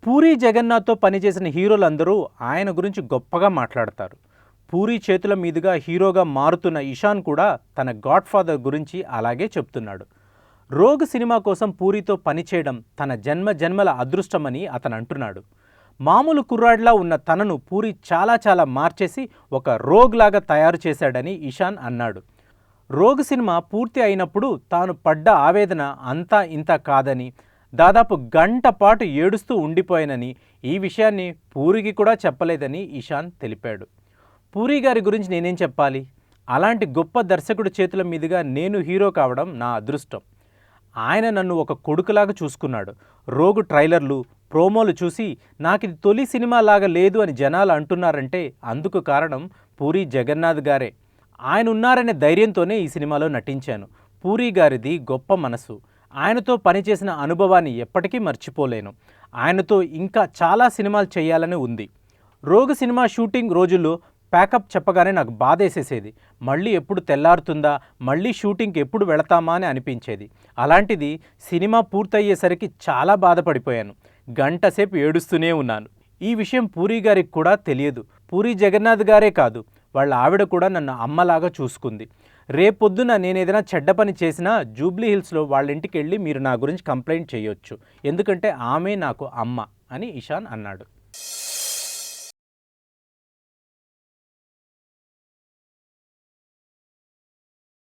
పూరి జగన్నాథ్తో పనిచేసిన హీరోలందరూ ఆయన గురించి గొప్పగా మాట్లాడతారు. పూరి చేతుల మీదుగా హీరోగా మారుతున్న ఇషాన్ కూడా తన గాడ్ ఫాదర్ గురించి అలాగే చెప్తున్నాడు. రోగ్ సినిమా కోసం పూరితో పనిచేయడం తన జన్మ జన్మల అదృష్టమని అతను అంటున్నాడు. మామూలు కుర్రాడిలా ఉన్న తనను పూరి చాలా మార్చేసి ఒక రోగ్ లాగా తయారు చేశాడని ఇషాన్ అన్నాడు. రోగ్ సినిమా పూర్తి అయినప్పుడు తాను పడ్డ ఆవేదన అంతా ఇంత కాదని, దాదాపు గంట పాటు ఏడుస్తూ ఉండిపోయానని, ఈ విషయాన్ని పూరికి కూడా చెప్పలేదని ఇషాన్ తెలిపాడు. పూరి గారి గురించి నేనేం చెప్పాలి? అలాంటి గొప్ప దర్శకుడి చేతుల మీదుగా నేను హీరో కావడం నా అదృష్టం. ఆయన నన్ను ఒక కొడుకులాగా చూసుకున్నాడు. రోగు ట్రైలర్లు, ప్రోమోలు చూసి నాకిది తొలి సినిమా లాగా లేదు అని జనాలు అంటున్నారంటే అందుకు కారణం పూరి జగన్నాథ్ గారే. ఆయన ఉన్నారనే ధైర్యంతోనే ఈ సినిమాలో నటించాను. పూరి గారిది గొప్ప మనసు. ఆయనతో పనిచేసిన అనుభవాన్ని ఎప్పటికీ మర్చిపోలేను. ఆయనతో ఇంకా చాలా సినిమాలు చేయాలని ఉంది. రోగ్ సినిమా షూటింగ్ రోజుల్లో ప్యాకప్ చెప్పగానే నాకు బాధేసేసేది. మళ్ళీ ఎప్పుడు తెల్లారుతుందా, మళ్ళీ షూటింగ్కి ఎప్పుడు వెళతామా అని అనిపించేది. అలాంటిది సినిమా పూర్తయ్యేసరికి చాలా బాధపడిపోయాను. గంట సేపు ఏడుస్తూనే ఉన్నాను. ఈ విషయం పూరి గారికి కూడా తెలియదు. పూరి జగన్నాథ్ గారే కాదు, వాళ్ళ ఆవిడ కూడా నన్ను అమ్మలాగా చూసుకుంది. రేపొద్దున నేను ఏదైనా చెడ్డ పని చేసినా జూబ్లీ హిల్స్లో వాళ్ళ ఇంటికి వెళ్ళి మీరు నా గురించి కంప్లైంట్ చేయొచ్చు, ఎందుకంటే ఆమె నాకు అమ్మ అని ఇషాన్ అన్నాడు.